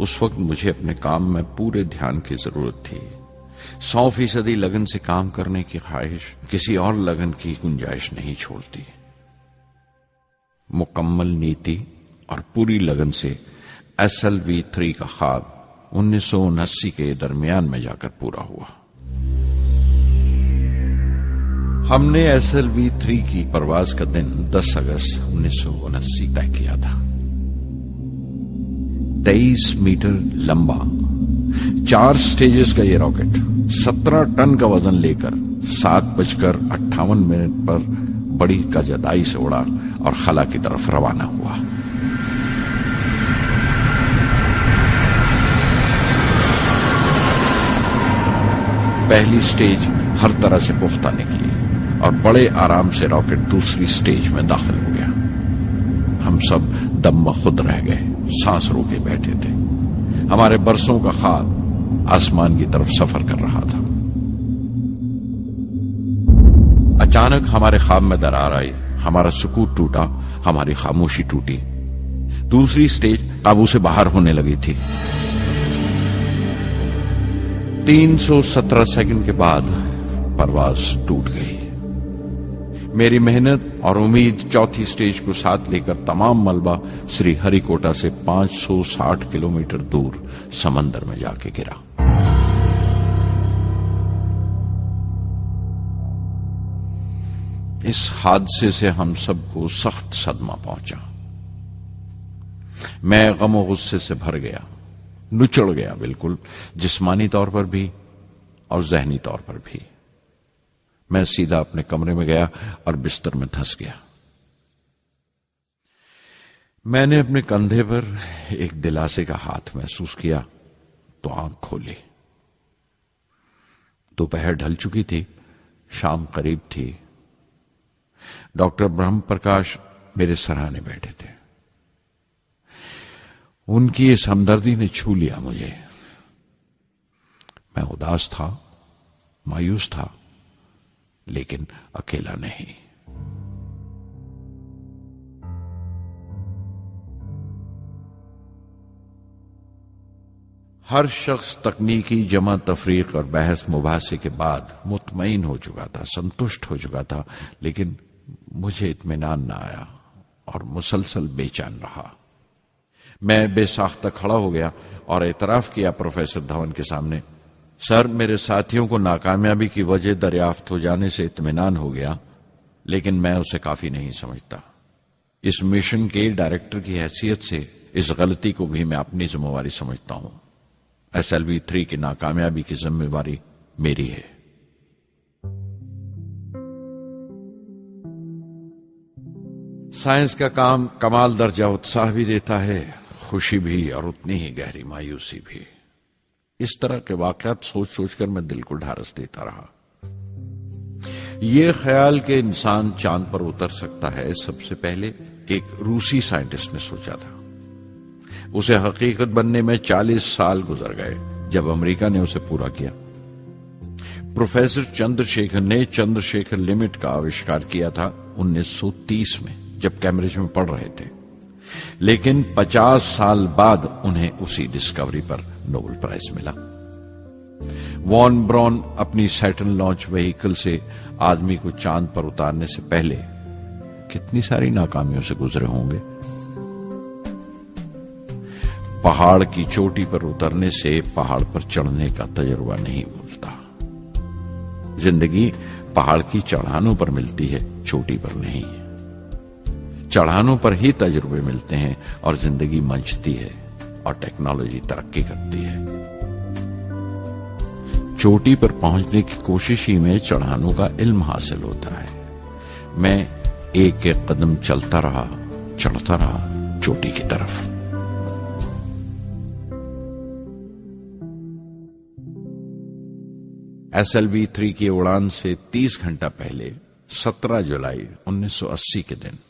اس وقت مجھے اپنے کام میں پورے دھیان کی ضرورت تھی. 100% لگن سے کام کرنے کی خواہش کسی اور لگن کی گنجائش نہیں چھوڑتی. مکمل نیتی اور پوری لگن سے SLV-3 کا خواب 1979 کے درمیان میں جا کر پورا ہوا. ہم نے SLV-3 کی پرواز کا دن 10 اگست 1979 طے کیا تھا. 23 میٹر لمبا 4 سٹیجز کا یہ راکٹ 17 ٹن کا وزن لے کر 7:58 پر بڑی کجدائی سے اڑا اور خلا کی طرف روانہ ہوا. پہلی سٹیج ہر طرح سے پختہ نکلی اور بڑے آرام سے راکٹ دوسری سٹیج میں داخل ہو گیا. ہم سب دم بخود رہ گئے، سانس روکے بیٹھے تھے. ہمارے برسوں کا خواب آسمان کی طرف سفر کر رہا تھا. اچانک ہمارے خواب میں درار آئی، ہمارا سکوت ٹوٹا، ہماری خاموشی ٹوٹی. دوسری سٹیج قابو سے باہر ہونے لگی تھی. 317 سیکنڈ کے بعد پرواز ٹوٹ گئی. میری محنت اور امید چوتھی سٹیج کو ساتھ لے کر تمام ملبہ سری ہری کوٹا سے 560 کلومیٹر دور سمندر میں جا کے گرا. اس حادثے سے ہم سب کو سخت صدمہ پہنچا. میں غم و غصے سے بھر گیا، نچڑ گیا، بالکل جسمانی طور پر بھی اور ذہنی طور پر بھی. میں سیدھا اپنے کمرے میں گیا اور بستر میں دھس گیا. میں نے اپنے کندھے پر ایک دلاسے کا ہاتھ محسوس کیا تو آنکھ کھولی. دوپہر ڈھل چکی تھی، شام قریب تھی. ڈاکٹر برہم پرکاش میرے سرانے بیٹھے تھے. ان کی اس ہمدردی نے چھو لیا مجھے. میں اداس تھا، مایوس تھا، لیکن اکیلا نہیں. ہر شخص تکنیکی جمع تفریق اور بحث مباحثے کے بعد مطمئن ہو چکا تھا، سنتشٹ ہو چکا تھا، لیکن مجھے اطمینان نہ آیا اور مسلسل بے چین رہا. میں بے ساختہ کھڑا ہو گیا اور اعتراف کیا پروفیسر دھون کے سامنے، سر میرے ساتھیوں کو ناکامیابی کی وجہ دریافت ہو جانے سے اطمینان ہو گیا، لیکن میں اسے کافی نہیں سمجھتا. اس مشن کے ڈائریکٹر کی حیثیت سے اس غلطی کو بھی میں اپنی ذمہ داری سمجھتا ہوں. SLV-3 کی ناکامیابی کی ذمہ داری میری ہے. سائنس کا کام کمال درجہ اتساہ بھی دیتا ہے، خوشی بھی اور اتنی ہی گہری مایوسی بھی۔ اس طرح کے واقعات سوچ سوچ کر میں دل کو ڈھارس دیتا رہا۔ یہ خیال کہ انسان چاند پر اتر سکتا ہے سب سے پہلے ایک روسی سائنٹسٹ نے سوچا تھا۔ اسے حقیقت بننے میں 40 سال گزر گئے جب امریکہ نے اسے پورا کیا۔ پروفیسر چندر شیکھر نے چندر شیکھر لمٹ کا آوشکار کیا تھا 1930 میں جب کیمبرج میں پڑھ رہے تھے، لیکن 50 سال بعد انہیں اسی ڈسکوری پر نوبل پرائز ملا۔ وان براون اپنی سیٹرن لانچ وہیکل سے آدمی کو چاند پر اتارنے سے پہلے کتنی ساری ناکامیوں سے گزرے ہوں گے۔ پہاڑ کی چوٹی پر اترنے سے پہاڑ پر چڑھنے کا تجربہ نہیں ملتا۔ زندگی پہاڑ کی چڑھانوں پر ملتی ہے، چوٹی پر نہیں۔ چڑھانوں پر ہی تجربے ملتے ہیں اور زندگی منچتی ہے اور ٹیکنالوجی ترقی کرتی ہے۔ چوٹی پر پہنچنے کی کوشش ہی میں چڑھانوں کا علم حاصل ہوتا ہے۔ میں ایک ایک قدم چلتا رہا، چڑھتا رہا چوٹی کی طرف۔ SLV-3 کی اڑان سے 30 گھنٹہ پہلے 17 جولائی 1980 کے دن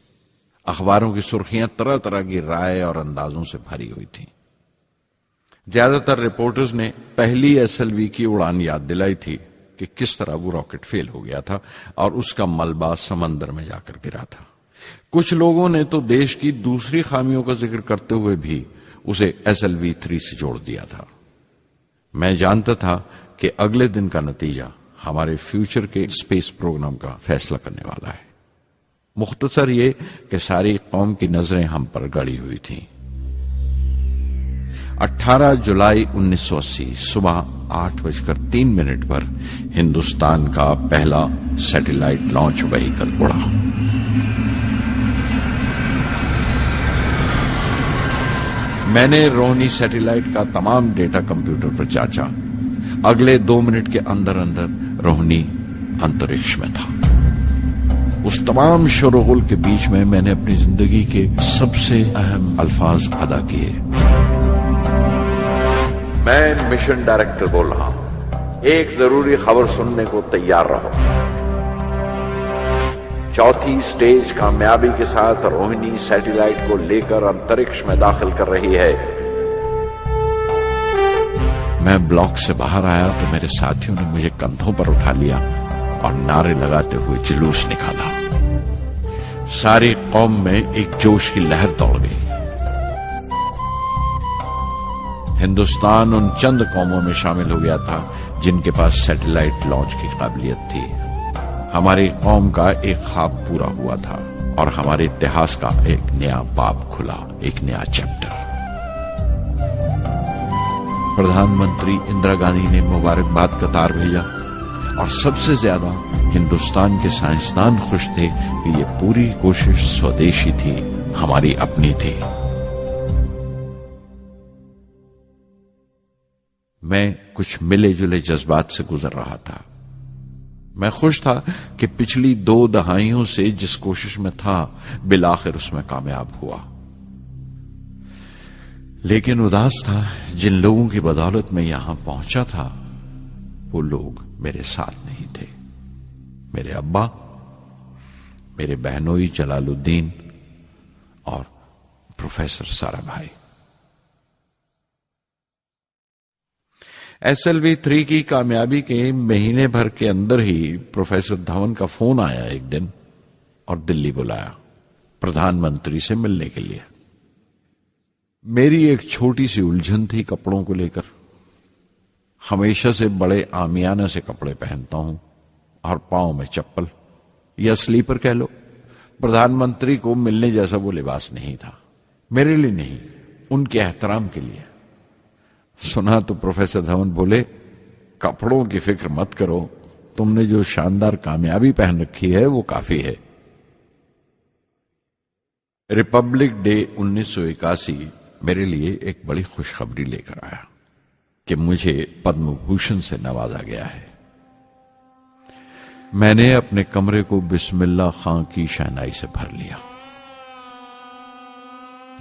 اخباروں کی سرخیاں طرح طرح کی رائے اور اندازوں سے بھری ہوئی تھیں۔ زیادہ تر رپورٹرز نے پہلی SLV کی اڑان یاد دلائی تھی کہ کس طرح وہ راکٹ فیل ہو گیا تھا اور اس کا ملبہ سمندر میں جا کر گرا تھا۔ کچھ لوگوں نے تو دیش کی دوسری خامیوں کا ذکر کرتے ہوئے بھی اسے SLV-3 سے جوڑ دیا تھا۔ میں جانتا تھا کہ اگلے دن کا نتیجہ ہمارے فیوچر کے اسپیس پروگرام کا فیصلہ کرنے والا ہے۔ مختصر یہ کہ ساری قوم کی نظریں ہم پر گڑی ہوئی تھیں۔ 18 جولائی 1980 صبح 8:03 پر ہندوستان کا پہلا سیٹلائٹ لانچ وہیکل اڑا۔ میں نے روہنی سیٹلائٹ کا تمام ڈیٹا کمپیوٹر پر جانچا۔ اگلے 2 منٹ کے اندر اندر روہنی انترکش میں تھا۔ اس تمام شورغل کے بیچ میں نے اپنی زندگی کے سب سے اہم الفاظ ادا کیے۔ میں مشن ڈائریکٹر بول رہا ہوں، ایک ضروری خبر سننے کو تیار رہو۔ چوتھی سٹیج کامیابی کے ساتھ روہنی سیٹلائٹ کو لے کر انترکش میں داخل کر رہی ہے۔ میں بلاک سے باہر آیا تو میرے ساتھیوں نے مجھے کندھوں پر اٹھا لیا اور نعرے لگاتے ہوئے جلوس نکالا۔ ساری قوم میں ایک جوش کی لہر دوڑ گئی۔ ہندوستان ان چند قوموں میں شامل ہو گیا تھا جن کے پاس سیٹلائٹ لانچ کی قابلیت تھی۔ ہماری قوم کا ایک خواب پورا ہوا تھا اور ہمارے اتہاس کا ایک نیا باب کھلا، ایک نیا چیپٹر۔ پردھان منتری اندرا گاندھی نے مبارکباد کا تار بھیجا اور سب سے زیادہ ہندوستان کے سائنسدان خوش تھے کہ یہ پوری کوشش سودیشی تھی، ہماری اپنی تھی۔ میں کچھ ملے جلے جذبات سے گزر رہا تھا۔ میں خوش تھا کہ پچھلی 2 دہائیوں سے جس کوشش میں تھا بالآخر اس میں کامیاب ہوا، لیکن اداس تھا جن لوگوں کی بدولت میں یہاں پہنچا تھا وہ لوگ میرے ساتھ نہیں تھے۔ میرے ابا، میرے بہنوئی جلال الدین اور پروفیسر سارا بھائی۔ SLV-3 کی کامیابی کے مہینے بھر کے اندر ہی پروفیسر دھون کا فون آیا ایک دن اور دلی بلایا پردھان منتری سے ملنے کے لیے۔ میری ایک چھوٹی سی الجھن تھی کپڑوں کو لے کر۔ ہمیشہ سے بڑے عامیانہ سے کپڑے پہنتا ہوں اور پاؤں میں چپل یا سلیپر کہہ لو۔ پردھان منتری کو ملنے جیسا وہ لباس نہیں تھا، میرے لیے نہیں، ان کے احترام کے لیے۔ سنا تو پروفیسر دھون بولے، کپڑوں کی فکر مت کرو، تم نے جو شاندار کامیابی پہن رکھی ہے وہ کافی ہے۔ ریپبلک ڈے 1981 میرے لیے ایک بڑی خوشخبری لے کر آیا کہ مجھے پدم بھوشن سے نوازا گیا ہے۔ میں نے اپنے کمرے کو بسم اللہ خاں کی شہنائی سے بھر لیا۔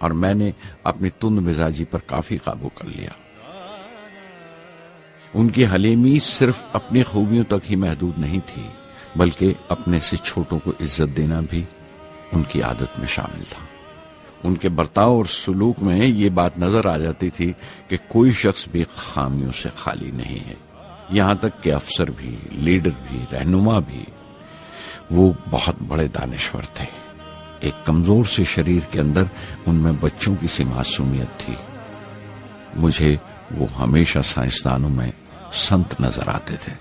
اور میں نے اپنی تند مزاجی پر کافی قابو کر لیا۔ ان کی حلیمی صرف اپنی خوبیوں تک ہی محدود نہیں تھی، بلکہ اپنے سے چھوٹوں کو عزت دینا بھی ان کی عادت میں شامل تھا۔ ان کے برتاؤ اور سلوک میں یہ بات نظر آ جاتی تھی کہ کوئی شخص بھی خامیوں سے خالی نہیں ہے، یہاں تک کہ افسر بھی، لیڈر بھی، رہنما بھی۔ وہ بہت بڑے دانشور تھے۔ ایک کمزور سے شریر کے اندر ان میں بچوں کی سی معصومیت تھی۔ مجھے وہ ہمیشہ سائنسدانوں میں سنت نظر آتے تھے۔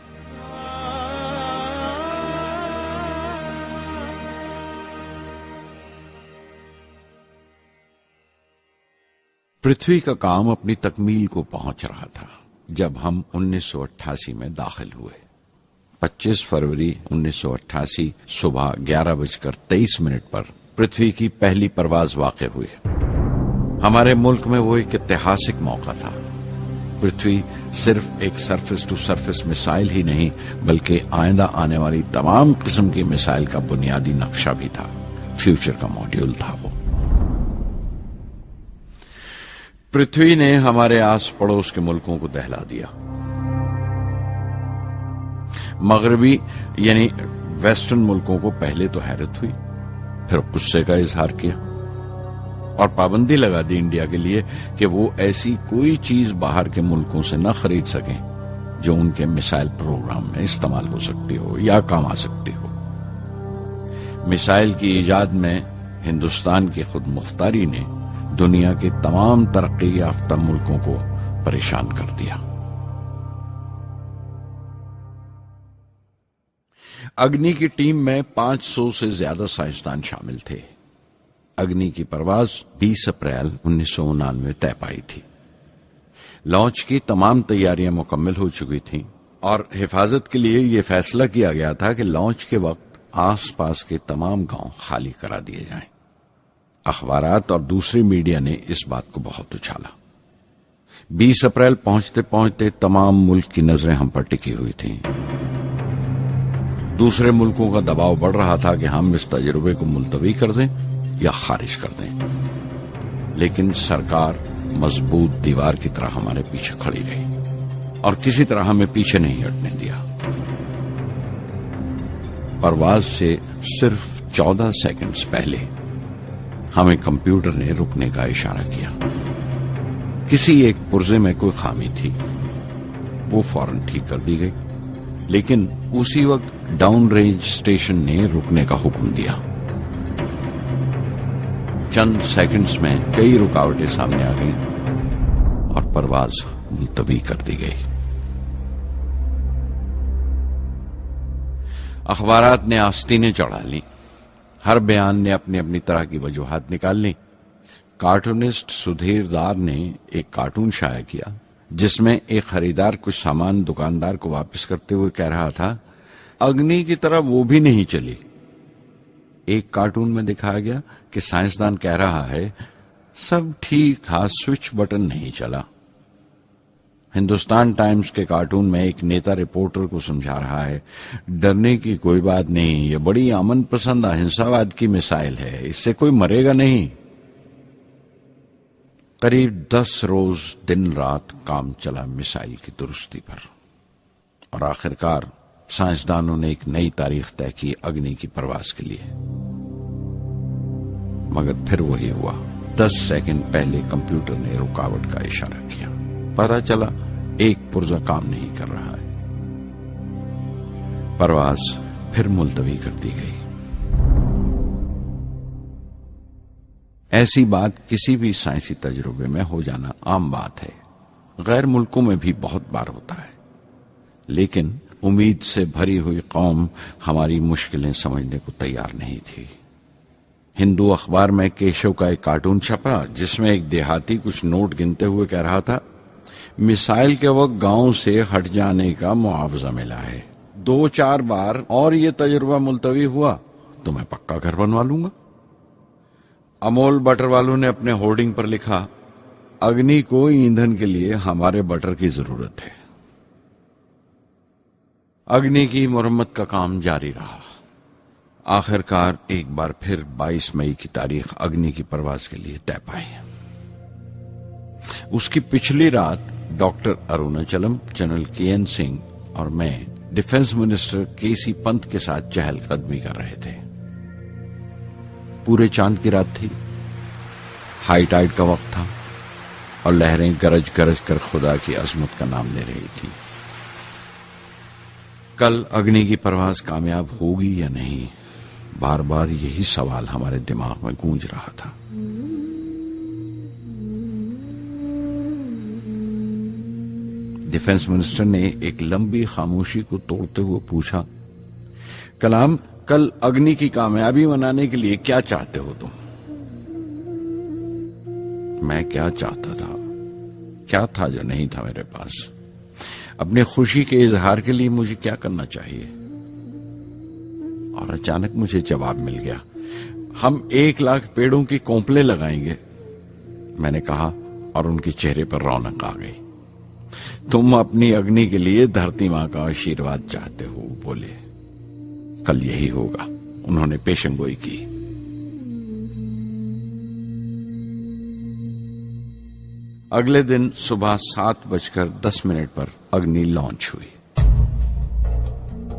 پرتھوی کا کام اپنی تکمیل کو پہنچ رہا تھا جب ہم 1988 میں داخل ہوئے۔ 25 فروری 1988 صبح 11:23 پر پرتھوی کی پہلی پرواز واقع ہوئی۔ ہمارے ملک میں وہ ایک ایتہاسک موقع تھا۔ پرتھوی صرف ایک سرفس ٹو سرفس میسائل ہی نہیں بلکہ آئندہ آنے والی تمام قسم کی میسائل کا بنیادی نقشہ بھی تھا، فیوچر کا ماڈیول تھا وہ۔ پرتھوی نے ہمارے آس پڑوس کے ملکوں کو دہلا دیا۔ مغربی یعنی ویسٹرن ملکوں کو پہلے تو حیرت ہوئی، پھر غصے کا اظہار کیا اور پابندی لگا دی انڈیا کے لیے کہ وہ ایسی کوئی چیز باہر کے ملکوں سے نہ خرید سکیں جو ان کے میسائل پروگرام میں استعمال ہو سکتی ہو یا کام آ سکتی ہو۔ میسائل کی ایجاد میں ہندوستان کی خود مختاری نے دنیا کے تمام ترقی یافتہ ملکوں کو پریشان کر دیا۔ اگنی کی ٹیم میں 500 سے زیادہ سائنسدان شامل تھے۔ اگنی کی پرواز 20 اپریل 1999 میں طے پائی تھی۔ لانچ کی تمام تیاریاں مکمل ہو چکی تھیں اور حفاظت کے لیے یہ فیصلہ کیا گیا تھا کہ لانچ کے وقت آس پاس کے تمام گاؤں خالی کرا دیے جائیں۔ اخبارات اور دوسری میڈیا نے اس بات کو بہت اچھالا۔ 20 اپریل پہنچتے پہنچتے تمام ملک کی نظریں ہم پر ٹکی ہوئی تھیں۔ دوسرے ملکوں کا دباؤ بڑھ رہا تھا کہ ہم اس تجربے کو ملتوی کر دیں یا خارج کر دیں، لیکن سرکار مضبوط دیوار کی طرح ہمارے پیچھے کھڑی رہی اور کسی طرح ہمیں پیچھے نہیں ہٹنے دیا۔ پرواز سے صرف 14 سیکنڈز پہلے ہمیں کمپیوٹر نے رکنے کا اشارہ کیا۔ کسی ایک پرزے میں کوئی خامی تھی، وہ فوراً ٹھیک کر دی گئی، لیکن اسی وقت ڈاؤن رینج اسٹیشن نے رکنے کا حکم دیا۔ چند سیکنڈز میں کئی رکاوٹیں سامنے آ گئیں اور پرواز ملتوی کر دی گئی۔ اخبارات نے آستینیں چڑھا لیں، ہر بیان نے اپنی اپنی طرح کی وجوہات نکال لی۔ کارٹونسٹ سدھیر دار نے ایک کارٹون شائع کیا جس میں ایک خریدار کچھ سامان دکاندار کو واپس کرتے ہوئے کہہ رہا تھا، اگنی کی طرح وہ بھی نہیں چلی۔ ایک کارٹون میں دکھایا گیا کہ سائنسدان کہہ رہا ہے، سب ٹھیک تھا، سوئچ بٹن نہیں چلا۔ ہندوستان ٹائمز کے کارٹون میں ایک نیتا رپورٹر کو سمجھا رہا ہے، ڈرنے کی کوئی بات نہیں، یہ بڑی امن پسند اہنساواد کی مثال ہے، اس سے کوئی مرے گا نہیں۔ قریب 10 روز دن رات کام چلا میسائل کی درستی پر، اور آخرکار سائنسدانوں نے ایک نئی تاریخ طے کی اگنی کی پرواز کے لیے۔ مگر پھر وہی ہوا، 10 سیکنڈ پہلے کمپیوٹر نے رکاوٹ کا اشارہ کیا۔ پتہ چلا ایک پرزہ کام نہیں کر رہا ہے۔ پرواز پھر ملتوی کر دی گئی۔ ایسی بات کسی بھی سائنسی تجربے میں ہو جانا عام بات ہے، غیر ملکوں میں بھی بہت بار ہوتا ہے، لیکن امید سے بھری ہوئی قوم ہماری مشکلیں سمجھنے کو تیار نہیں تھی۔ ہندو اخبار میں کیشو کا ایک کارٹون چھپا جس میں ایک دیہاتی کچھ نوٹ گنتے ہوئے کہہ رہا تھا، میسائل کے وقت گاؤں سے ہٹ جانے کا معاوضہ ملا ہے، 2-4 بار اور یہ تجربہ ملتوی ہوا تو میں پکا گھر بنوا لوں گا۔ امول بٹر والوں نے اپنے ہورڈنگ پر لکھا، اگنی کو ایندھن کے لیے ہمارے بٹر کی ضرورت ہے۔ اگنی کی مرمت کا کام جاری رہا۔ آخر کار ایک بار پھر 22 مئی کی تاریخ اگنی کی پرواز کے لیے طے پائی۔ اس کی پچھلی رات ڈاکٹر اروناچلم، جنرل کے این سنگھ اور میں ڈیفنس منسٹر کے سی پنت کے ساتھ چہل قدمی کر رہے تھے۔ پورے چاند کی رات تھی، ہائی ٹائیڈ کا وقت تھا اور لہریں گرج گرج کر خدا کی عظمت کا نام لے رہی تھی۔ کل اگنی کی پرواز کامیاب ہوگی یا نہیں، بار بار یہی سوال ہمارے دماغ میں گونج رہا تھا۔ ڈیفنس منسٹر نے ایک لمبی خاموشی کو توڑتے ہوئے پوچھا، کلام، کل اگنی کی کامیابی منانے کے لیے کیا چاہتے ہو تم؟ میں کیا چاہتا تھا؟ کیا تھا جو نہیں تھا میرے پاس؟ اپنی خوشی کے اظہار کے لیے مجھے کیا کرنا چاہیے؟ اور اچانک مجھے جواب مل گیا، ہم 1,00,000 پیڑوں کی کونپلیں لگائیں گے، میں نے کہا، اور ان کے چہرے پر رونق آ گئی۔ تم اپنی اگنی کے لیے دھرتی ماں کا آشیرواد چاہتے ہو، بولے، کل یہی ہوگا۔ انہوں نے پیشن گوئی کی۔ اگلے دن صبح 7:10 پر اگنی لانچ ہوئی۔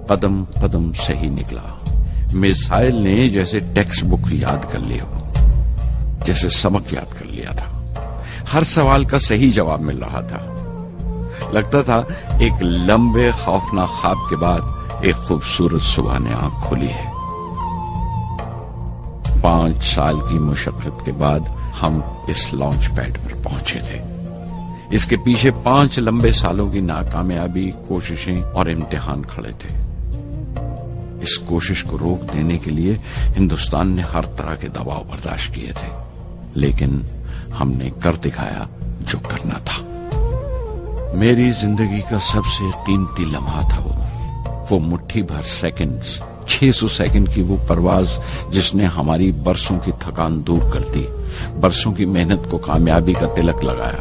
قدم قدم صحیح نکلا۔ میزائل نے جیسے ٹیکسٹ بک یاد کر لی ہو، جیسے سبق یاد کر لیا تھا۔ ہر سوال کا صحیح جواب مل رہا تھا۔ لگتا تھا ایک لمبے خوفناک خواب کے بعد ایک خوبصورت صبح نے آنکھ کھلی ہے۔ 5 سال کی مشقت کے بعد ہم اس لانچ پیڈ پر پہنچے تھے۔ اس کے پیچھے 5 لمبے سالوں کی ناکامیابی، کوششیں اور امتحان کھڑے تھے۔ اس کوشش کو روک دینے کے لیے ہندوستان نے ہر طرح کے دباؤ برداشت کیے تھے، لیکن ہم نے کر دکھایا جو کرنا تھا۔ میری زندگی کا سب سے قیمتی لمحہ تھا وہ مٹھی بھر سیکنڈز، 600 سیکنڈ کی وہ پرواز جس نے ہماری برسوں کی تھکان دور کر دی، برسوں کی محنت کو کامیابی کا تلک لگایا۔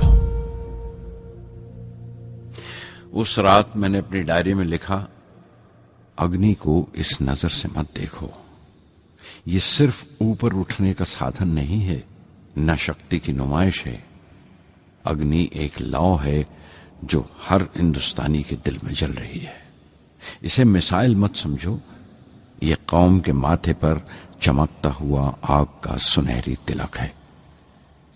اس رات میں نے اپنی ڈائری میں لکھا، اگنی کو اس نظر سے مت دیکھو، یہ صرف اوپر اٹھنے کا سادھن نہیں ہے، نہ شکتی کی نمائش ہے۔ اگنی ایک لو ہے جو ہر ہندوستانی کے دل میں جل رہی ہے۔ اسے مثال مت سمجھو، یہ قوم کے ماتھے پر چمکتا ہوا آگ کا سنہری تلک ہے۔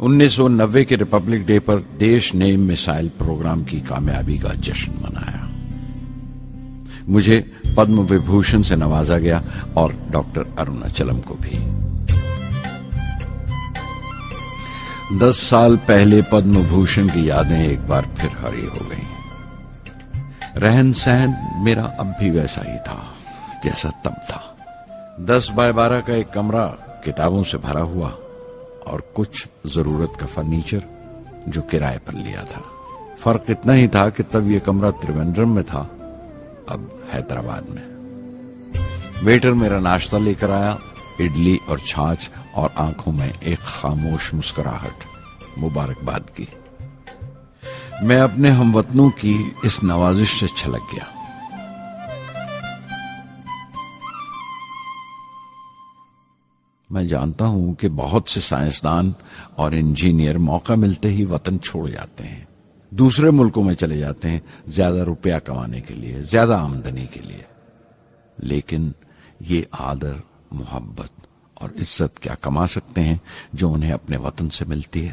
'90 کے ریپبلک ڈے پر دیش نے میسائل پروگرام کی کامیابی کا جشن منایا۔ مجھے پدم وبھوشن سے نوازا گیا اور ڈاکٹر اروناچلم کو بھی۔ 10 سال پہلے پدم بھوشن کی یادیں ایک بار پھر ہری ہو گئیں۔ رہن سہن میرا اب بھی ویسا ہی تھا جیسا تب تھا۔ 10x12 کا ایک کمرہ کتابوں سے بھرا ہوا اور کچھ ضرورت کا فرنیچر جو کرائے پر لیا تھا۔ فرق اتنا ہی تھا کہ تب یہ کمرہ تریویندرم میں تھا، اب حیدرآباد میں۔ ویٹر میرا ناشتہ لے کر آیا، اڈلی اور چھاچھ، اور آنکھوں میں ایک خاموش مسکراہٹ، مبارکباد کی۔ میں اپنے ہم وطنوں کی اس نوازش سے چھلک گیا۔ میں جانتا ہوں کہ بہت سے سائنسدان اور انجینئر موقع ملتے ہی وطن چھوڑ جاتے ہیں، دوسرے ملکوں میں چلے جاتے ہیں زیادہ روپیہ کمانے کے لیے، زیادہ آمدنی کے لیے، لیکن یہ آدر، محبت اور عزت کیا کما سکتے ہیں جو انہیں اپنے وطن سے ملتی ہے؟